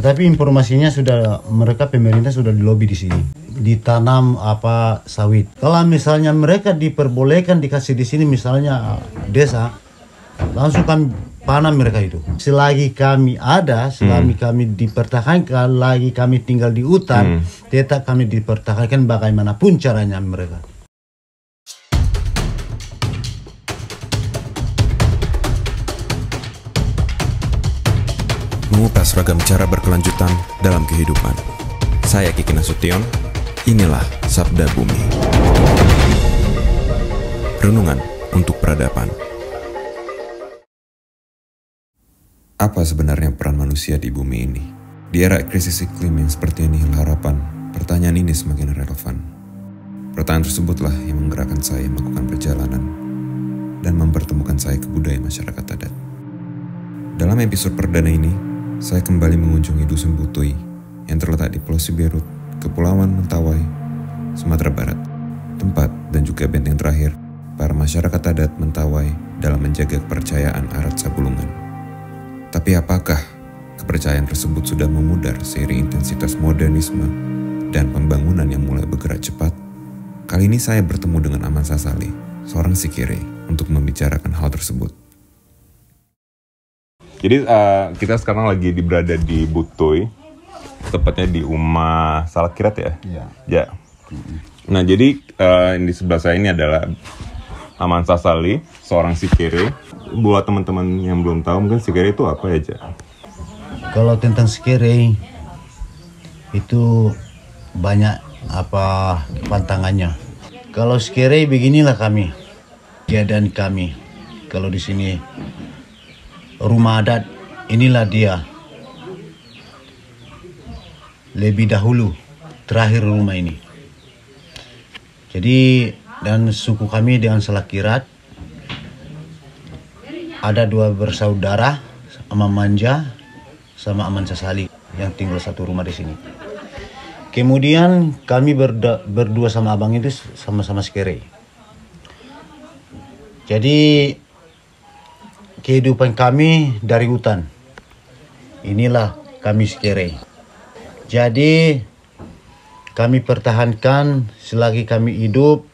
Tetapi informasinya sudah mereka pemerintah sudah dilobi di sini. Ditanam sawit. Kalau misalnya mereka diperbolehkan dikasih di sini misalnya desa, langsung kami panam mereka itu. Selagi kami ada, selagi kami dipertahankan, lagi kami tinggal di hutan, tetap kami dipertahankan bagaimanapun caranya mereka. Mengupas ragam cara berkelanjutan dalam kehidupan. Saya Kiki Nasution, inilah Sabda Bumi. Renungan untuk peradaban. Apa sebenarnya peran manusia di bumi ini? Di era krisis iklim yang seperti ini harapan, pertanyaan ini semakin relevan. Pertanyaan tersebutlah yang menggerakkan saya melakukan perjalanan dan mempertemukan saya ke budaya masyarakat adat. Dalam episode perdana ini, saya kembali mengunjungi Dusun Butuy yang terletak di Pulau Siberut, Kepulauan Mentawai, Sumatera Barat. Tempat dan juga benteng terakhir para masyarakat adat Mentawai dalam menjaga kepercayaan Arat Sabulungan. Tapi apakah kepercayaan tersebut sudah memudar seiring intensitas modernisme dan pembangunan yang mulai bergerak cepat? Kali ini saya bertemu dengan Aman Sasali, seorang Sikere, untuk membicarakan hal tersebut. Jadi kita sekarang lagi berada di Butuy, tepatnya di Uma Salakirad ya? Iya. Ya. Nah jadi di sebelah saya ini adalah Aman Sasali, seorang Sikere. Buat teman-teman yang belum tahu, mungkin Sikere itu apa ya, Ja? Kalau tentang Sikere itu banyak pantangannya. Kalau Sikere beginilah kami, keadaan kami. Kalau di sini rumah adat, inilah dia. Lebih dahulu, terakhir rumah ini. Jadi, dan suku kami dengan Salakirad, ada dua bersaudara, Aman Manja sama Aman Sasali, yang tinggal satu rumah di sini. Kemudian kami berdua sama abang itu sama-sama Sikere. Jadi, kehidupan kami dari hutan. Inilah kami Sikere. Jadi kami pertahankan selagi kami hidup,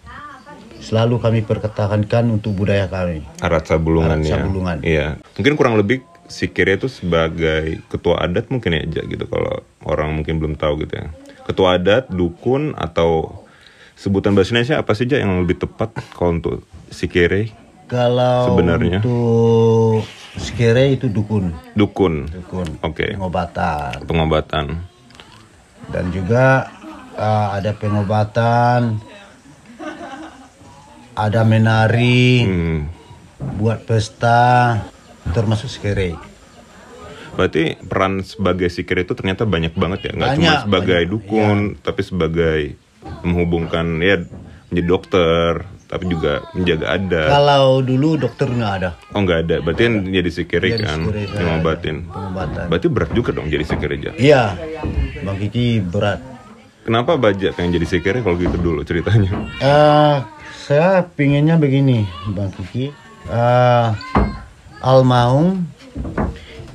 selalu kami pertahankan untuk budaya kami. Arat Sabulungan ya. Sabulungan. Iya. Mungkin kurang lebih Sikere itu sebagai ketua adat mungkin ya, Ja, gitu, kalau orang mungkin belum tahu gitu ya. Ketua adat, dukun, atau sebutan bahasa Indonesia apa sih, Ja, yang lebih tepat kalau untuk Sikere? Kalau Sebenarnya untuk Sikere itu dukun. Dukun. Okay. Oke. Pengobatan. Dan juga ada pengobatan, ada menari, buat pesta, termasuk Sikere. Berarti peran sebagai Sikere itu ternyata banyak banget ya, nggak cuma sebagai dukun, tapi sebagai menghubungkan ya, menjadi dokter, tapi juga menjaga adat. Kalau dulu dokter nggak ada. Oh, nggak ada, berarti yang jadi Sikere kan, pengobatan. Berarti berat juga dong jadi Sikere, Ja? Iya, Bang Kiki berat. Kenapa Baja pengen jadi Sikere kalau gitu dulu ceritanya? Saya pinginnya begini, Bang Kiki. Almarhum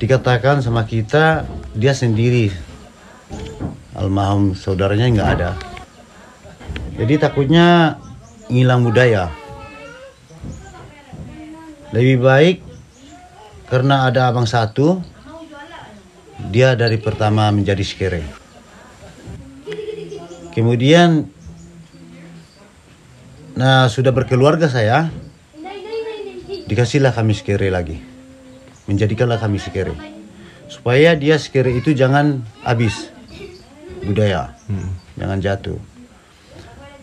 dikatakan sama kita dia sendiri, almarhum saudaranya nggak ada. Jadi takutnya ngilang budaya. Lebih baik karena ada abang satu, dia dari pertama menjadi Sikere. Kemudian, nah sudah berkeluarga saya, dikasihlah kami Sikere lagi. Menjadikanlah kami Sikere. Supaya dia Sikere itu jangan habis budaya, jangan jatuh.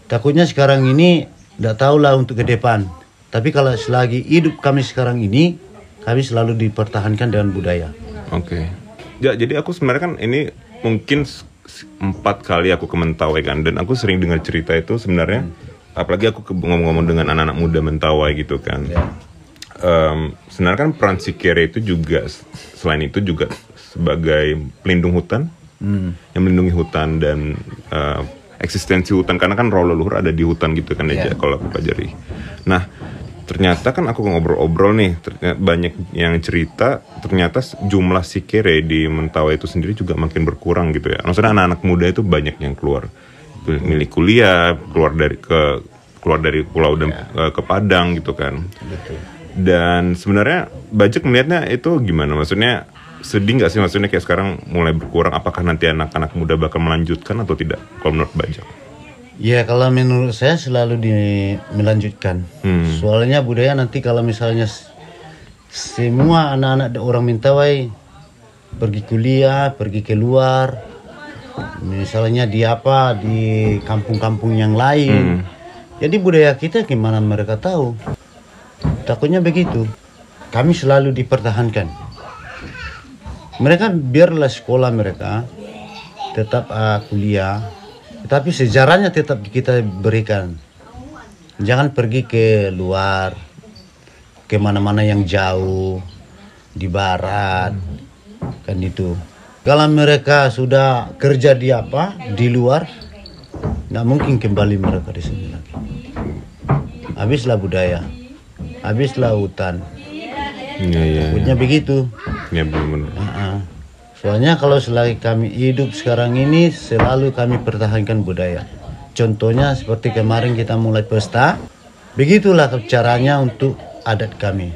Takutnya sekarang ini tidak tahulah untuk ke depan. Tapi kalau selagi hidup kami sekarang ini, kami selalu dipertahankan dengan budaya. Oke. Ya, jadi aku sebenarnya kan ini mungkin 4 kali aku ke Mentawai kan, dan aku sering dengar cerita itu sebenarnya. Apalagi aku ngomong-ngomong dengan anak-anak muda Mentawai gitu kan. Sebenarnya kan peran Sikere itu juga, selain itu juga sebagai pelindung hutan, yang melindungi hutan dan eksistensi hutan, karena kan roh leluhur ada di hutan gitu kan ya, kalau aku pelajari. Nah, ternyata kan aku ngobrol-obrol nih, ternyata banyak yang cerita ternyata jumlah sikere di Mentawai itu sendiri juga makin berkurang gitu ya. Maksudnya anak-anak muda itu banyak yang keluar milik kuliah, keluar dari pulau dan ke Padang gitu kan. Betul. Dan sebenarnya Bajak melihatnya itu gimana? Maksudnya sedih nggak sih, maksudnya kayak sekarang mulai berkurang, apakah nanti anak-anak muda bakal melanjutkan atau tidak kalau menurut Bajak? Ya kalau menurut saya selalu melanjutkan. Soalnya budaya nanti kalau misalnya semua anak-anak orang Mentawai pergi kuliah, pergi keluar, misalnya di kampung-kampung yang lain. Jadi budaya kita gimana mereka tahu? Takutnya begitu. Kami selalu dipertahankan. Mereka biarlah sekolah mereka tetap kuliah, tapi sejarahnya tetap kita berikan. Jangan pergi ke luar, ke mana-mana yang jauh, di barat, kan itu. Kalau mereka sudah kerja di luar, nggak mungkin kembali mereka di sini lagi. Habislah budaya, habislah hutan. Takutnya begitu. Ya benar. Soalnya kalau selagi kami hidup sekarang ini selalu kami pertahankan budaya. Contohnya seperti kemarin kita mulai pesta, begitulah caranya untuk adat kami.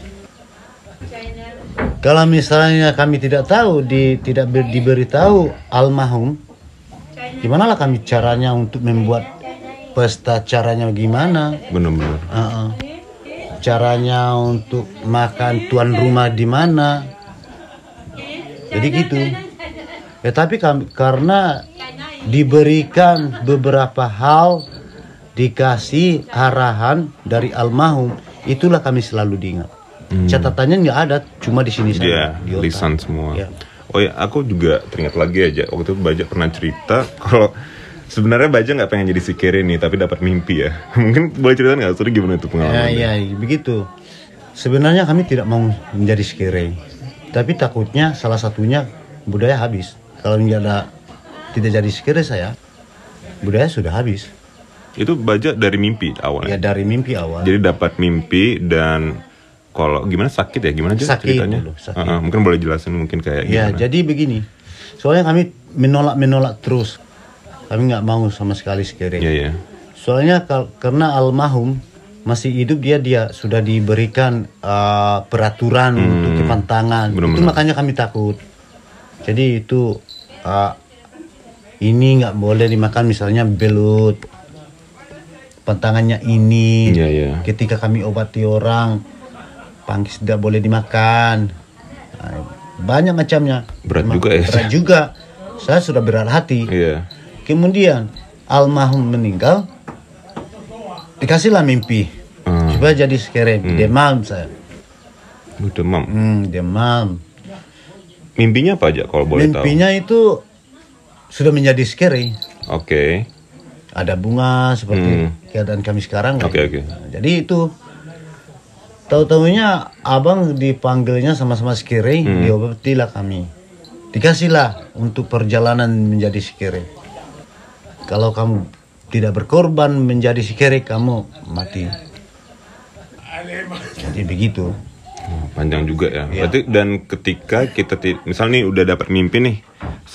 Kalau misalnya kami tidak tahu, tidak diberitahu almarhum, gimana lah kami caranya untuk membuat pesta, caranya gimana? Benar-benar. Caranya untuk makan tuan rumah di mana? Jadi gitu. Tapi karena diberikan beberapa hal, dikasih arahan dari almarhum, itulah kami selalu diingat. Catatannya nggak ada, cuma di sini saja. Iya, lisan semua. Ya. Oh ya, aku juga teringat lagi aja. Waktu itu Bajak pernah cerita kalau sebenarnya Bajak nggak pengen jadi sikere nih, tapi dapat mimpi ya. Mungkin boleh cerita nggak? Sorry, gimana itu pengalaman? Ya, begitu. Sebenarnya kami tidak mau menjadi sikere. Tapi takutnya salah satunya budaya habis. Kalau tidak jadi sikere saya, budaya sudah habis. Itu Bajak dari mimpi awalnya? Ya dari mimpi awal. Jadi dapat mimpi dan kalau gimana sakit ya? Gimana aja ceritanya? Dulu, sakit. Mungkin boleh jelasin mungkin kayak ya, gimana? jadi begini. Soalnya kami menolak terus. Kami nggak mau sama sekali sikere. Iya. Soalnya karena almarhum masih hidup, dia sudah diberikan peraturan untuk kepantangan. Bener-bener. Itu makanya kami takut. Jadi itu ini nggak boleh dimakan, misalnya belut, pantangannya ini. Iya. Ketika kami obati orang, pangkis tidak boleh dimakan. Banyak macamnya. Berat juga ya. Berat juga. Saya sudah berat hati. Iya. Kemudian almarhum meninggal, dikasihlah mimpi supaya jadi sikere. Demam saya. Demam. Demam. Mimpinya apa aja kalau boleh tahu? Mimpinya itu sudah menjadi sikere. Oke. Ada bunga seperti keadaan kami sekarang. Oke. Jadi itu tahu-tahunya abang dipanggilnya sama-sama sikere, diobatilah kami. Dikasihlah untuk perjalanan menjadi sikere. Kalau kamu tidak berkorban menjadi sikere, kamu mati. Jadi begitu. Panjang juga ya. Berarti dan ketika kita misalnya nih udah dapat mimpi nih,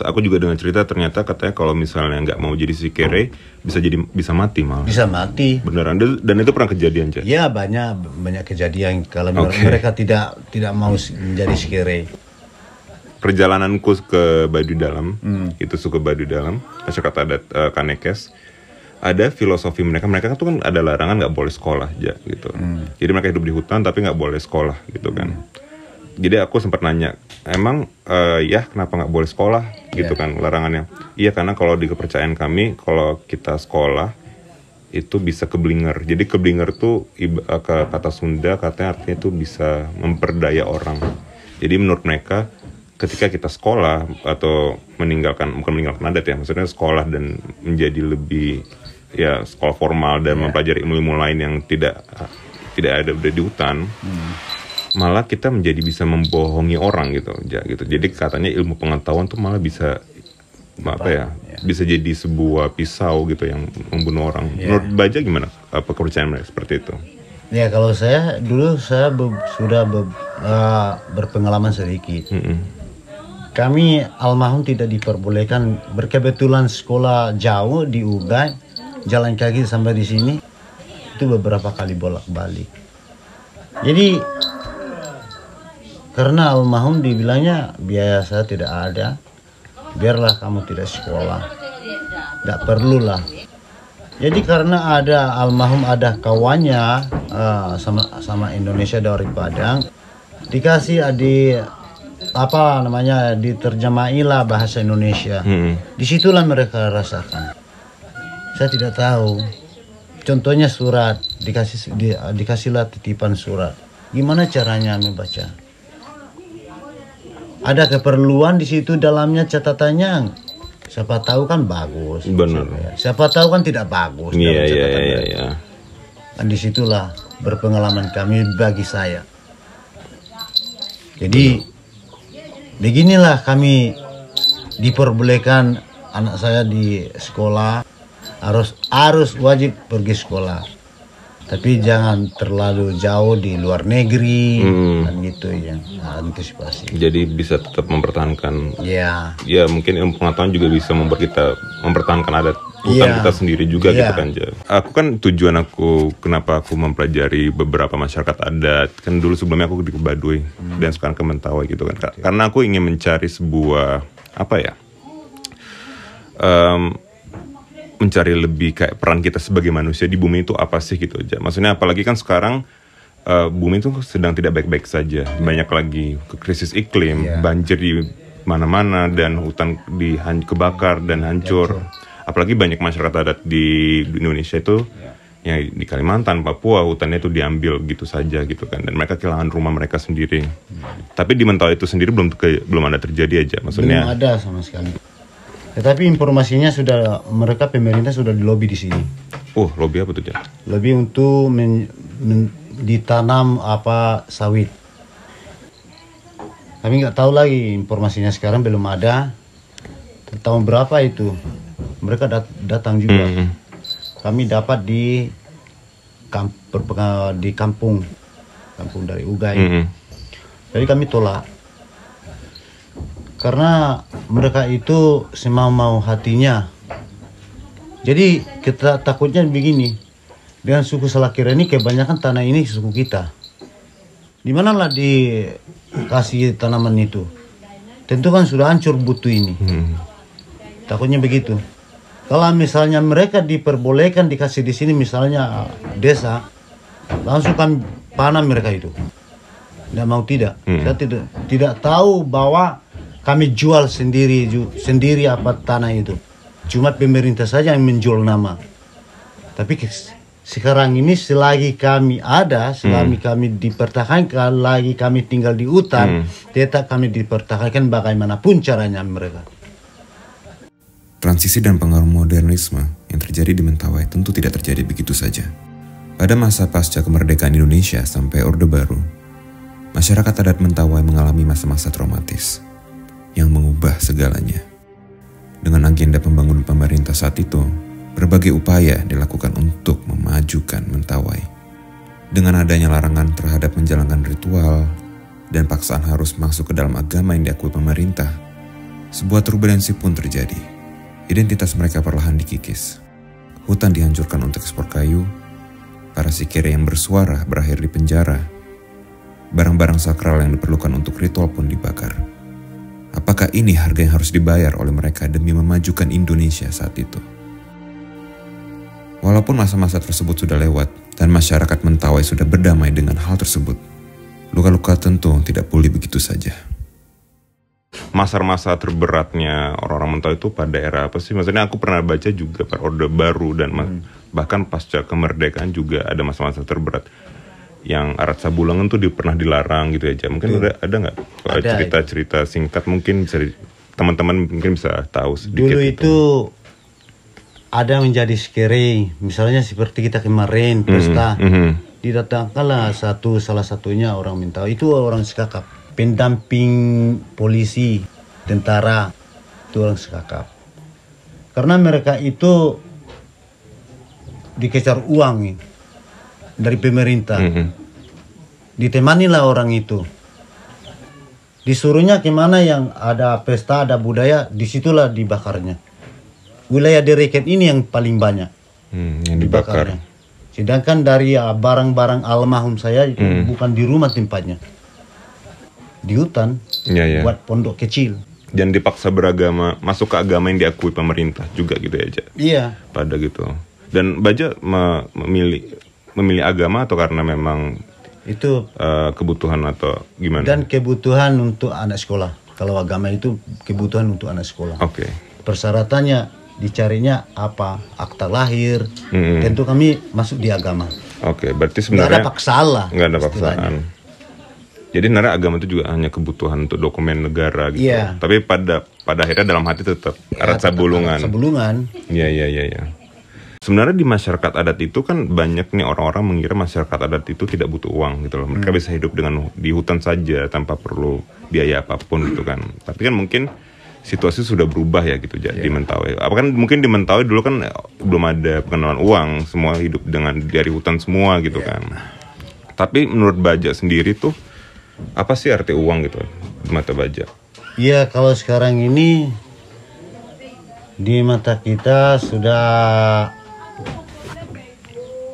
aku juga dengar cerita ternyata katanya kalau misalnya nggak mau jadi sikere bisa mati malah. Bisa mati. Beneran, dan itu pernah kejadian Cak? Ya banyak kejadian kalau mereka tidak mau menjadi sikere. Perjalananku ke Baduy Dalam, itu suku Baduy Dalam, masyarakat adat Kanekes, ada filosofi mereka tuh kan ada larangan nggak boleh sekolah aja gitu. Jadi mereka hidup di hutan tapi nggak boleh sekolah gitu kan. Jadi aku sempat nanya, emang ya kenapa nggak boleh sekolah gitu kan larangannya? Iya karena kalau di kepercayaan kami kalau kita sekolah itu bisa keblinger. Jadi keblinger tuh kata Sunda katanya artinya tuh bisa memperdaya orang. Jadi menurut mereka ketika kita sekolah atau bukan meninggalkan adat ya, maksudnya sekolah dan menjadi lebih ya sekolah formal dan mempelajari ilmu-ilmu lain yang tidak ada di hutan, malah kita menjadi bisa membohongi orang gitu. Jadi katanya ilmu pengetahuan tuh malah bisa bisa jadi sebuah pisau gitu yang membunuh orang. Menurut Baja gimana kepercayaan mereka seperti itu? Ya kalau saya dulu saya berpengalaman sedikit. Kami almarhum tidak diperbolehkan, berkebetulan sekolah jauh di Ugai, jalan kaki sampai di sini itu beberapa kali bolak-balik. Jadi karena almarhum dibilangnya biaya saya tidak ada, biarlah kamu tidak sekolah, tidak perlulah. Jadi karena ada almarhum ada kawannya sama Indonesia dari Padang, dikasih diterjemahilah bahasa Indonesia. Disitulah mereka rasakan. Saya tidak tahu. Contohnya surat, dikasihlah titipan surat. Gimana caranya membaca? Ada keperluan di situ dalamnya catatannya. Siapa tahu kan bagus. Benar. Siapa tahu kan tidak bagus. Iya. Dan disitulah berpengalaman kami bagi saya. Jadi beginilah kami diperbolehkan anak saya di sekolah, harus wajib pergi sekolah. Tapi jangan terlalu jauh di luar negeri dan gitu ya, antisipasi. Jadi bisa tetap mempertahankan. Ya. Ya mungkin ilmu pengetahuan juga bisa membuat kita mempertahankan adat hutan kita sendiri juga gitu kan. Aku kan tujuan aku kenapa aku mempelajari beberapa masyarakat adat, kan dulu sebelumnya aku di Baduy dan sekarang ke Mentawai gitu kan. Karena aku ingin mencari sebuah mencari lebih kayak peran kita sebagai manusia di bumi itu apa sih gitu aja. Maksudnya apalagi kan sekarang bumi itu sedang tidak baik-baik saja. Banyak lagi krisis iklim, banjir di mana-mana dan hutan kebakar dan hancur. Apalagi banyak masyarakat adat di Indonesia itu yang di Kalimantan, Papua, hutannya itu diambil gitu saja gitu kan. Dan mereka kehilangan rumah mereka sendiri. Tapi di Mentawai itu sendiri belum ada terjadi aja. Maksudnya belum ada sama sekali. Tetapi informasinya pemerintah sudah dilobi di sini. Oh, lobi apa tuh, Jan? Lobi untuk ditanam sawit. Kami nggak tahu lagi informasinya sekarang belum ada. Tahun berapa itu? Mereka datang juga. Kami dapat di kampung dari Ugai. Jadi kami tolak. Karena mereka itu semau-mau hatinya. Jadi kita takutnya begini. Dengan suku Salakira ini kebanyakan tanah ini suku kita. Di manalah dikasih tanaman itu? Tentu kan sudah hancur butuh ini. Takutnya begitu. Kalau misalnya mereka diperbolehkan dikasih di sini misalnya desa, langsung kan panam mereka itu. Tidak mau tidak. Saya tidak tahu bahwa kami jual sendiri apa tanah itu. Cuma pemerintah saja yang menjual nama. Tapi sekarang ini selagi kami ada, selagi kami dipertahankan, lagi kami tinggal di hutan, tetap kami dipertahankan bagaimanapun caranya mereka. Transisi dan pengaruh modernisme yang terjadi di Mentawai tentu tidak terjadi begitu saja. Pada masa pasca kemerdekaan Indonesia sampai Orde Baru, masyarakat adat Mentawai mengalami masa-masa traumatis yang mengubah segalanya. Dengan agenda pembangunan pemerintah saat itu, berbagai upaya dilakukan untuk memajukan Mentawai. Dengan adanya larangan terhadap menjalankan ritual dan paksaan harus masuk ke dalam agama yang diakui pemerintah, sebuah turbulensi pun terjadi. Identitas mereka perlahan dikikis. Hutan dihancurkan untuk ekspor kayu, para sikere yang bersuara berakhir di penjara, barang-barang sakral yang diperlukan untuk ritual pun dibakar. Apakah ini harga yang harus dibayar oleh mereka demi memajukan Indonesia saat itu? Walaupun masa-masa tersebut sudah lewat dan masyarakat Mentawai sudah berdamai dengan hal tersebut, luka-luka tentu tidak pulih begitu saja. Masa-masa terberatnya orang-orang Mentawai itu pada era apa sih? Maksudnya aku pernah baca juga pada Orde Baru dan bahkan pasca kemerdekaan juga ada masa-masa terberat. Yang Arat Sabulangan tuh pernah dilarang gitu aja. Mungkin ada nggak cerita-cerita singkat mungkin bisa teman-teman mungkin bisa tahu sedikit. Dulu itu ada menjadi sekere, misalnya seperti kita kemarin pesta, didatangkanlah salah satunya orang Mentawai, itu orang Sekakap, pendamping polisi, tentara, itu orang Sekakap. Karena mereka itu dikejar uang nih. dari pemerintah. Mhm. Ditemanilah orang itu. Disuruhnya kemana yang ada pesta, ada budaya, disitulah dibakarnya. Wilayah Dereket ini yang paling banyak Yang dibakar. dibakarnya. Sedangkan dari barang-barang almarhum saya itu bukan di rumah tempatnya. Di hutan, Iya, iya. buat pondok kecil. Dan dipaksa beragama, masuk ke agama yang diakui pemerintah juga gitu ya, Ja? Iya. Pada gitu. Dan Baja memilih agama atau karena memang Itu kebutuhan atau gimana? dan kebutuhan untuk anak sekolah. Kalau agama itu kebutuhan untuk anak sekolah. Oke. Persyaratannya dicarinya apa? Akta lahir. Mm-mm. Tentu kami masuk di agama. Oke, berarti Nggak ada sebenarnya paksaan lah. nggak ada istilahnya. paksaan. Jadi sebenarnya agama itu juga hanya kebutuhan untuk dokumen negara gitu. Iya. Tapi pada akhirnya dalam hati tetap erat tetap sabulungan. adat sabulungan. Iya. Sebenarnya di masyarakat adat itu kan banyak nih orang-orang mengira masyarakat adat itu tidak butuh uang gitu loh. Mereka bisa hidup di hutan saja tanpa perlu biaya apapun gitu kan. Tapi kan mungkin situasi sudah berubah ya gitu di Mentawai. Apa kan mungkin di Mentawai dulu kan belum ada pengenalan uang, semua hidup dari hutan semua gitu kan. Tapi menurut Baja sendiri tuh apa sih arti uang gitu di mata Baja? Iya, kalau sekarang ini di mata kita sudah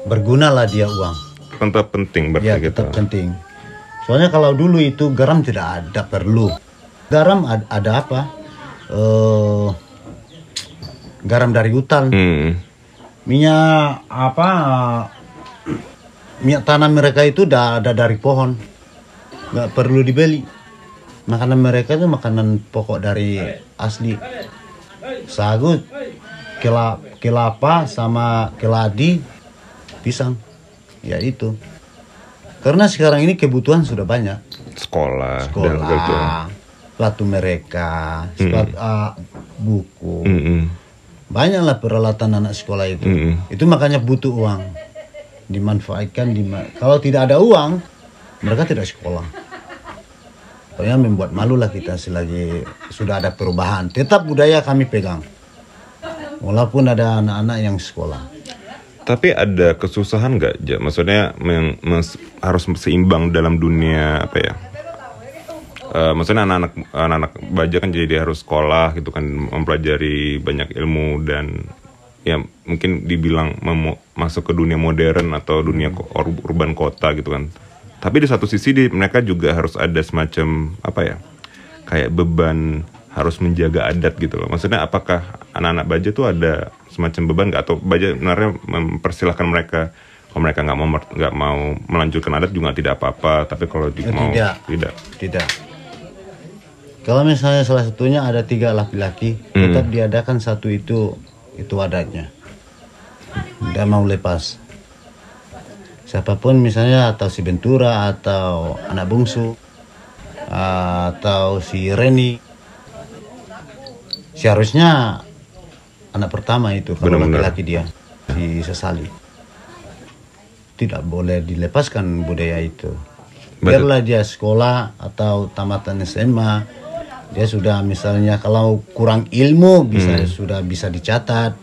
berguna lah dia uang. Tetap penting berarti Ya, gitu. tetap penting. Soalnya kalau dulu itu garam tidak ada perlu. Garam ada apa? Garam dari hutan. Minyak apa? Minyak tanah mereka itu udah ada dari pohon. Nggak perlu dibeli. Makanan mereka itu makanan pokok dari asli. Sagu, kelapa sama keladi, pisang. Ya itu. Karena sekarang ini kebutuhan sudah banyak. Sekolah dan gitu. Sepatu mereka, buku. Banyaklah peralatan anak sekolah itu. Itu makanya butuh uang. Dimanfaatkan. Kalau tidak ada uang, mereka tidak sekolah. Pokoknya membuat malu lah kita selagi sudah ada perubahan. Tetap budaya kami pegang. Walaupun ada anak-anak yang sekolah. Tapi ada kesusahan nggak, Ja? Maksudnya harus seimbang dalam dunia apa ya? Maksudnya anak-anak Baja kan jadi harus sekolah gitu kan, mempelajari banyak ilmu dan ya mungkin dibilang masuk ke dunia modern atau dunia urban kota gitu kan. Tapi di satu sisi mereka juga harus ada semacam apa ya? Kayak beban harus menjaga adat gitu loh. Maksudnya apakah anak-anak Baja tuh ada semacam beban nggak, atau Baja sebenarnya mempersilahkan mereka, kalau mereka nggak mau melanjutkan adat juga tidak apa-apa, tapi kalau mau tidak. Kalau misalnya salah satunya ada 3 laki-laki, tetap diadakan satu itu adatnya. Tidak mau lepas. Siapapun misalnya, atau si Bentura atau anak bungsu atau si Reni, seharusnya anak pertama itu kalau laki-laki dia si Sesali tidak boleh dilepaskan budaya itu. Biarlah dia sekolah atau tamatan SMA, dia sudah misalnya kalau kurang ilmu sudah bisa dicatat,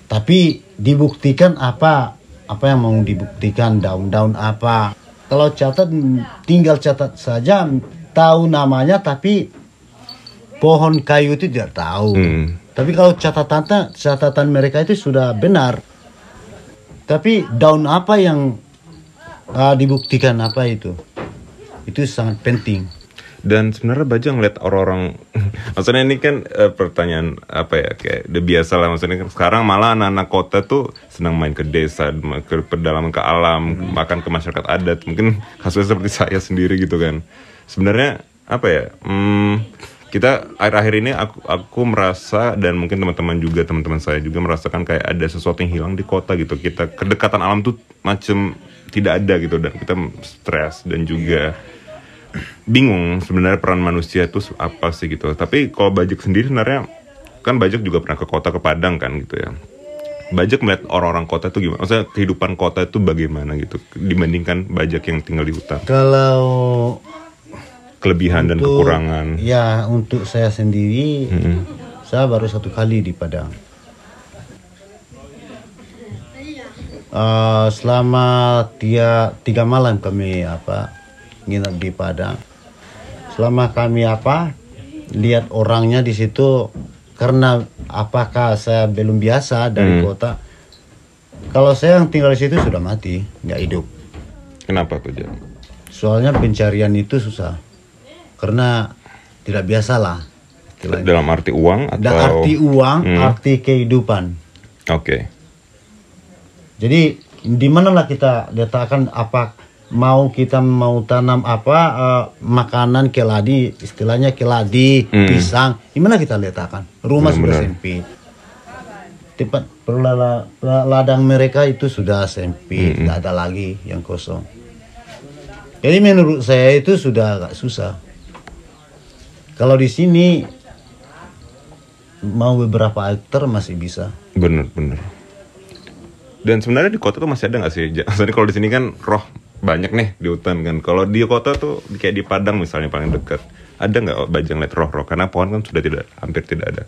tapi dibuktikan apa yang mau dibuktikan, daun-daun apa. Kalau catat tinggal catat saja, tahu namanya tapi pohon kayu itu tidak tahu. Tapi kalau catatan mereka itu sudah benar. Tapi daun apa yang dibuktikan apa itu sangat penting. Dan sebenarnya Baja ngeliat orang-orang, maksudnya ini kan pertanyaan apa ya, kayak udah biasa lah, maksudnya kan sekarang malah anak-anak kota tuh senang main ke desa, ke pedalaman, ke alam, makan ke masyarakat adat. Mungkin kasusnya seperti saya sendiri gitu kan. Sebenarnya apa ya, kita akhir-akhir ini aku merasa, dan mungkin teman-teman saya juga merasakan kayak ada sesuatu yang hilang di kota gitu. Kita kedekatan alam tuh macam tidak ada gitu, dan kita stres dan juga bingung sebenarnya peran manusia itu apa sih gitu. Tapi kalau Bajak sendiri sebenarnya kan Bajak juga pernah ke kota, ke Padang kan gitu ya. Bajak melihat orang-orang kota itu gimana? Maksudnya kehidupan kota itu bagaimana gitu dibandingkan Bajak yang tinggal di hutan? Kalau kelebihan dan kekurangan. Ya, untuk saya sendiri, saya baru 1 kali di Padang. Selama 3 malam kami nginap di Padang. Selama kami lihat orangnya di situ, karena apakah saya belum biasa dari kota. Kalau saya yang tinggal di situ sudah mati, nggak hidup. Kenapa tuh, Ja? Soalnya pencarian itu susah, karena tidak biasa lah. Dalam arti uang atau? Dalam arti uang, arti kehidupan. Oke. Jadi di manalah kita letakkan kita mau tanam makanan keladi, istilahnya keladi, pisang, di mana kita letakkan? Rumah sudah sempit. Tempat ladang mereka itu sudah sempit, tidak ada lagi yang kosong. Jadi menurut saya itu sudah agak susah. Kalau di sini mau beberapa hektar masih bisa. Bener. Dan sebenarnya di kota tuh masih ada nggak sih? Maksudnya kalau di sini kan roh banyak nih di hutan kan. Kalau di kota tuh kayak di Padang misalnya paling dekat, ada nggak bajang lihat roh-roh? Karena pohon kan sudah hampir tidak ada.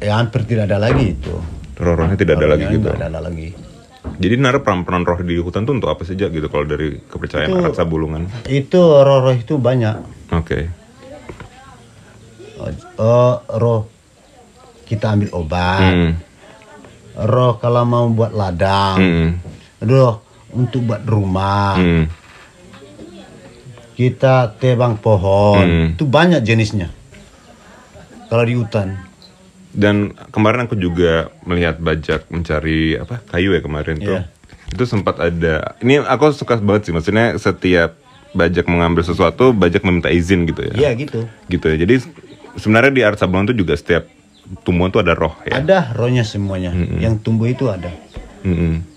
Hampir tidak ada lagi itu. Roh-rohnya tidak ada lagi gitu. Tidak ada lagi. Jadi peran roh di hutan tuh untuk apa saja gitu kalau dari kepercayaan adat Sabulungan? Itu roh-roh itu banyak. Oke. Roh kita ambil obat. Roh kalau mau buat ladang. Roh untuk buat rumah. Kita tebang pohon. Itu banyak jenisnya kalau di hutan. Dan kemarin aku juga melihat bajak mencari kayu ya kemarin tuh. Itu sempat ada. Ini aku suka banget sih, maksudnya setiap bajak mengambil sesuatu, bajak meminta izin gitu ya. Iya gitu. Gitu ya. Jadi sebenarnya di adat Sabulungan tuh juga setiap tumbuhan tuh ada roh ya. Ada rohnya semuanya. Yang tumbuh itu ada.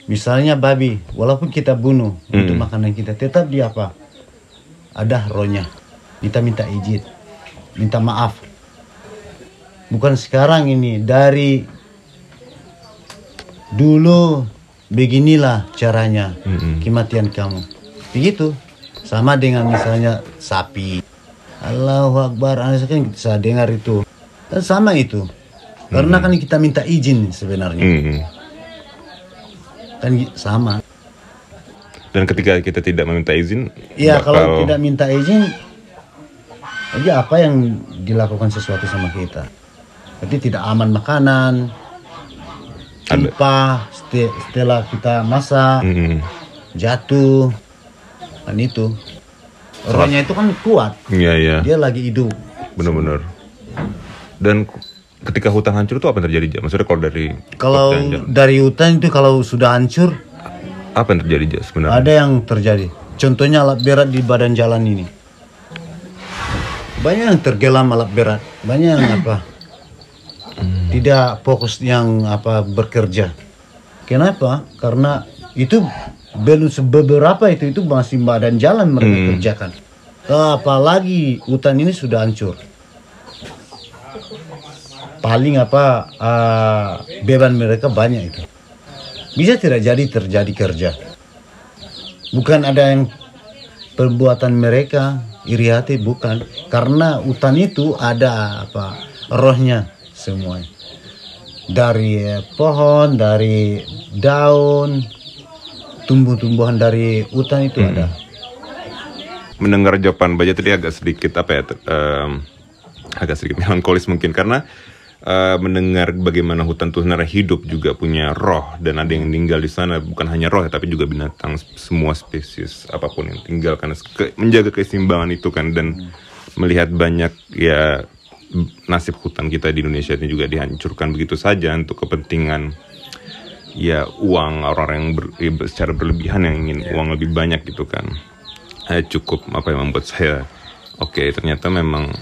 Misalnya babi, walaupun kita bunuh untuk makanan kita, tetap dia ada rohnya. Kita minta izin, minta maaf. Bukan sekarang ini, dari dulu beginilah caranya kematian kamu. Begitu. Sama dengan misalnya sapi. Allahu Akbar, kan bisa dengar itu. Dan sama itu. Karena kan kita minta izin sebenarnya. Kan sama. Dan ketika kita tidak meminta izin, iya, kalau tidak minta izin, aja apa yang dilakukan sesuatu sama kita. Berarti tidak aman makanan, tumpah setelah kita masak, jatuh, kan itu. Rohnya itu kan kuat. Iya. Dia lagi hidup. Benar-benar. Dan ketika hutan hancur itu apa yang terjadi, Ja? Maksudnya kalau dari hutan itu kalau sudah hancur, apa yang terjadi, Ja, sebenarnya? Ada yang terjadi. Contohnya alat berat di badan jalan ini. Banyak yang tergelam alat berat. Banyak yang tidak fokus yang bekerja. Kenapa? Karena itu belum beberapa itu masih badan jalan mereka kerjakan. Apalagi hutan ini sudah hancur. Paling beban mereka banyak itu. Bisa tidak terjadi kerja. Bukan ada yang perbuatan mereka iri hati, bukan. Karena hutan itu ada rohnya semua. Dari pohon, dari daun, tumbuh-tumbuhan dari hutan itu ada. Mendengar jawaban Baja tadi agak sedikit agak sedikit melankolis mungkin, karena mendengar bagaimana hutan itu sebenarnya hidup, juga punya roh, dan ada yang tinggal di sana, bukan hanya roh tapi juga binatang, semua spesies apapun yang tinggal, karena menjaga keseimbangan itu kan. Dan melihat banyak ya nasib hutan kita di Indonesia ini juga dihancurkan begitu saja untuk kepentingan ya uang, orang-orang yang secara berlebihan yang ingin uang lebih banyak gitu kan. Cukup yang membuat saya ternyata memang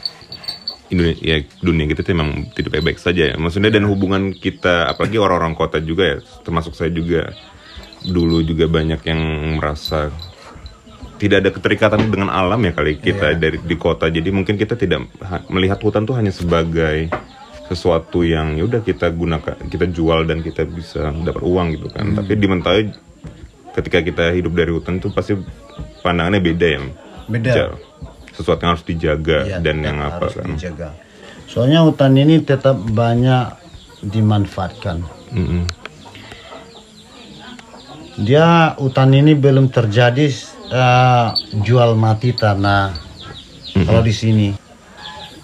dunia kita tuh memang tidak baik-baik saja ya. Maksudnya, dan hubungan kita, apalagi orang-orang kota juga ya, termasuk saya juga dulu juga banyak yang merasa tidak ada keterikatan dengan alam ya kali kita di kota. Jadi mungkin kita tidak melihat hutan tuh hanya sebagai sesuatu yang ya udah kita gunakan, kita jual dan kita bisa dapat uang gitu kan. Tapi di Mentawai ketika kita hidup dari hutan tuh pasti pandangannya beda ya. Beda. Sesuatu yang harus dijaga dan yang harus dijaga. Soalnya hutan ini tetap banyak dimanfaatkan. Dia hutan ini belum terjadi jual mati tanah kalau di sini.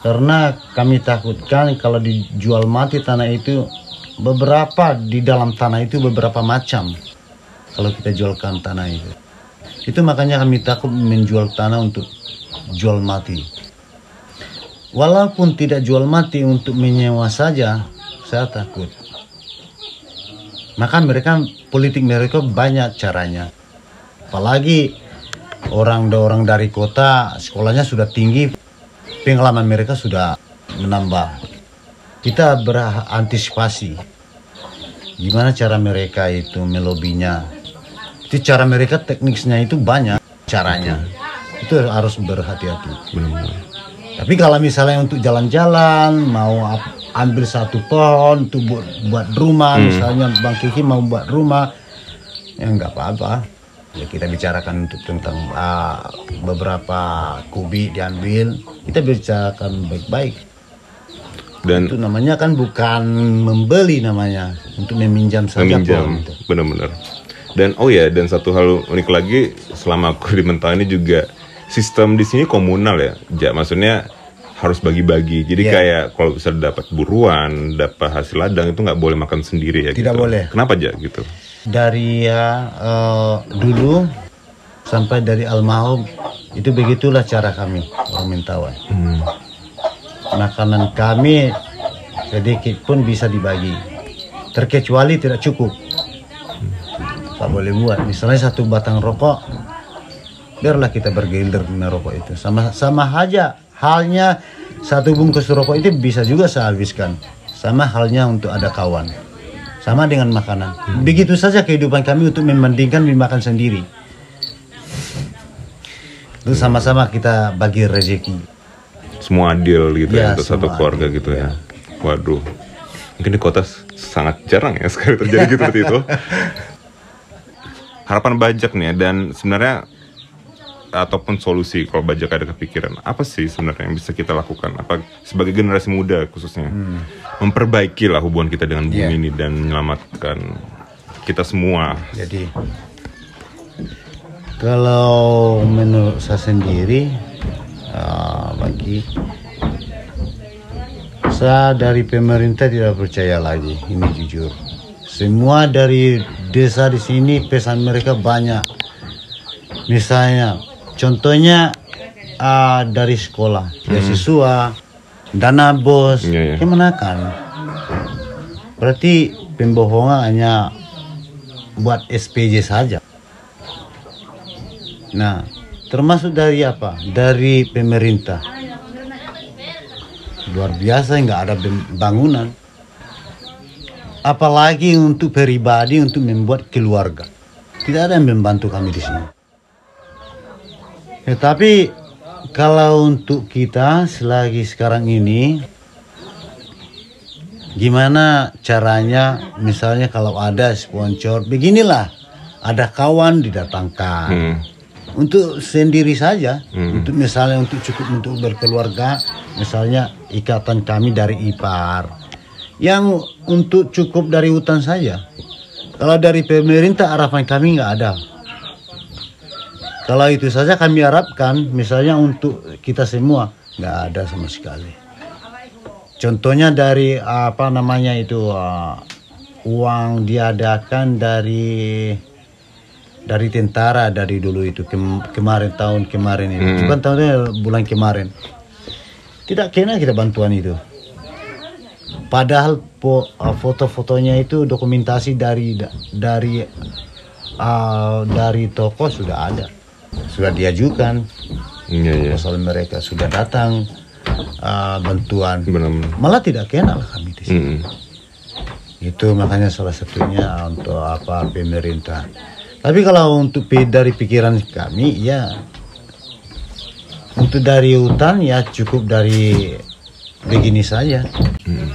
Karena kami takutkan kalau dijual mati tanah itu beberapa di dalam tanah itu beberapa macam. Kalau kita jualkan tanah itu makanya kami takut menjual tanah untuk jual mati. Walaupun tidak jual mati untuk menyewa saja, saya takut. Maka politik mereka banyak caranya. Apalagi orang dari kota sekolahnya sudah tinggi, pengalaman mereka sudah menambah. Kita berantisipasi. Gimana cara mereka itu melobinya? Itu cara mereka tekniknya itu banyak caranya. Itu harus berhati-hati. Tapi kalau misalnya untuk jalan-jalan mau ambil satu pohon untuk buat rumah, misalnya Bang Kiki mau buat rumah, ya nggak apa-apa. Ya kita bicarakan tentang beberapa kubik diambil, kita bicarakan baik-baik. Dan itu namanya kan bukan membeli, namanya untuk meminjam saja. Meminjam, benar-benar. Dan dan satu hal unik lagi selama aku di Mentawai ini juga sistem di sini komunal ya, maksudnya harus bagi-bagi. Jadi kayak kalau bisa dapat buruan, dapat hasil ladang itu nggak boleh makan sendiri ya. Tidak gitu. boleh. Kenapa aja gitu? Dari dulu sampai dari almarhum itu begitulah cara kami orang Mentawai. Makanan kami sedikit pun bisa dibagi, terkecuali tidak cukup. Tak boleh buat. Misalnya satu batang rokok, biarlah kita bergilir merokok itu. Sama aja halnya satu bungkus rokok itu bisa juga saya habiskan. Sama halnya untuk ada kawan. Sama dengan makanan. Begitu saja kehidupan kami untuk membandingkan makan sendiri. Itu sama-sama kita bagi rezeki. Semua adil gitu ya untuk satu keluarga adil, gitu ya. Waduh. Mungkin di kota sangat jarang ya sekali terjadi gitu seperti itu. Harapan Bajak nih, dan sebenarnya ataupun solusi kalau Bajak ada kepikiran apa sih sebenarnya yang bisa kita lakukan, apa sebagai generasi muda khususnya memperbaiki lah hubungan kita dengan bumi ini dan menyelamatkan kita semua. Jadi kalau menurut saya sendiri, bagi saya dari pemerintah tidak percaya lagi, ini jujur. Semua dari desa di sini pesan mereka banyak. Misalnya, contohnya dari sekolah, beasiswa, dana bos, kemenakan. Berarti pembohongan hanya buat SPJ saja. Nah, termasuk dari apa? Dari pemerintah. Luar biasa, nggak ada bangunan. Apalagi untuk pribadi, untuk membuat keluarga. Tidak ada yang membantu kami di sini. Tapi kalau untuk kita selagi sekarang ini, gimana caranya? Misalnya kalau ada sponsor, beginilah, ada kawan didatangkan. Untuk sendiri saja, untuk misalnya untuk cukup untuk berkeluarga, misalnya ikatan kami dari ipar. Yang untuk cukup dari hutan saja. Kalau dari pemerintah harapan kami nggak ada. Kalau itu saja kami harapkan, misalnya untuk kita semua nggak ada sama sekali. Contohnya dari apa namanya itu uang diadakan dari tentara dari dulu itu tahun kemarin itu, bukan tahunnya bulan kemarin. Tidak kena kita bantuan itu. Padahal foto-fotonya itu dokumentasi dari toko sudah ada, sudah diajukan. Soal mereka sudah datang bantuan, malah tidak kenal kami di sini. Itu makanya salah satunya untuk apa pemerintah. Tapi kalau untuk dari pikiran kami ya, untuk dari hutan ya cukup dari begini saja,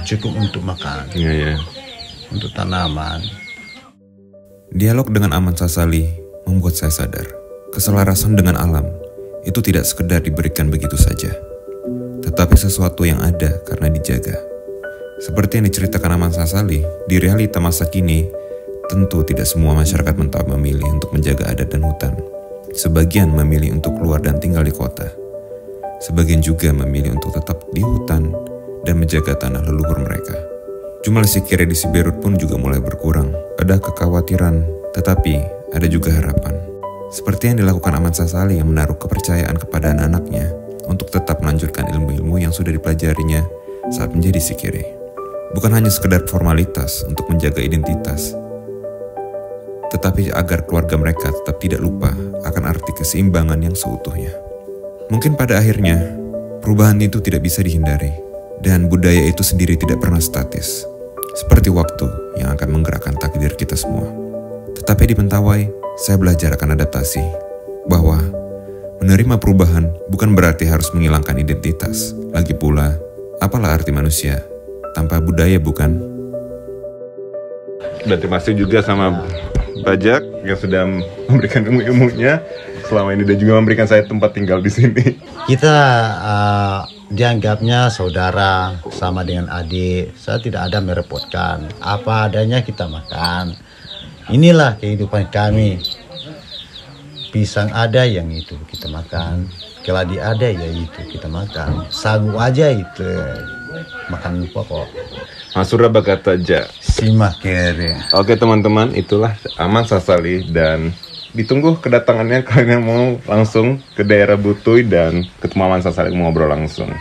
cukup untuk makan, untuk tanaman. Dialog dengan Aman Sasali membuat saya sadar, keselarasan dengan alam itu tidak sekedar diberikan begitu saja, tetapi sesuatu yang ada karena dijaga. Seperti yang diceritakan Aman Sasali, di realita masa kini, Tentu tidak semua masyarakat Mentawai memilih untuk menjaga adat dan hutan. Sebagian memilih untuk keluar dan tinggal di kota. Sebagian juga memilih untuk tetap di hutan dan menjaga tanah leluhur mereka. Jumlah Sikere di Siberut pun juga mulai berkurang. Ada kekhawatiran, tetapi ada juga harapan. Seperti yang dilakukan Ahmad Sasali yang menaruh kepercayaan kepada anak-anaknya untuk tetap melanjutkan ilmu-ilmu yang sudah dipelajarinya saat menjadi Sikere. Bukan hanya sekedar formalitas untuk menjaga identitas, tetapi agar keluarga mereka tetap tidak lupa akan arti keseimbangan yang seutuhnya. Mungkin pada akhirnya, perubahan itu tidak bisa dihindari, dan budaya itu sendiri tidak pernah statis, seperti waktu yang akan menggerakkan takdir kita semua. Tetapi di Mentawai, saya belajar akan adaptasi, bahwa menerima perubahan bukan berarti harus menghilangkan identitas. Lagi pula, apalah arti manusia tanpa budaya, bukan? Dan terima kasih juga sama Bajak yang sudah memberikan ilmu-ilmunya selama ini dan juga memberikan saya tempat tinggal di sini. Kita dianggapnya saudara sama dengan adik. Saya tidak ada merepotkan. Apa adanya kita makan. Inilah kehidupan kami. Pisang ada yang itu kita makan. Keladi ada ya itu kita makan. Sagu aja itu makan pokok. Mas Surya Bakat aja. Simak kere. Oke teman-teman, itulah Ahmad Sasali dan ditunggu kedatangannya kalian yang mau langsung ke daerah Butuy dan ketemu Ahmad Sasali ngobrol langsung.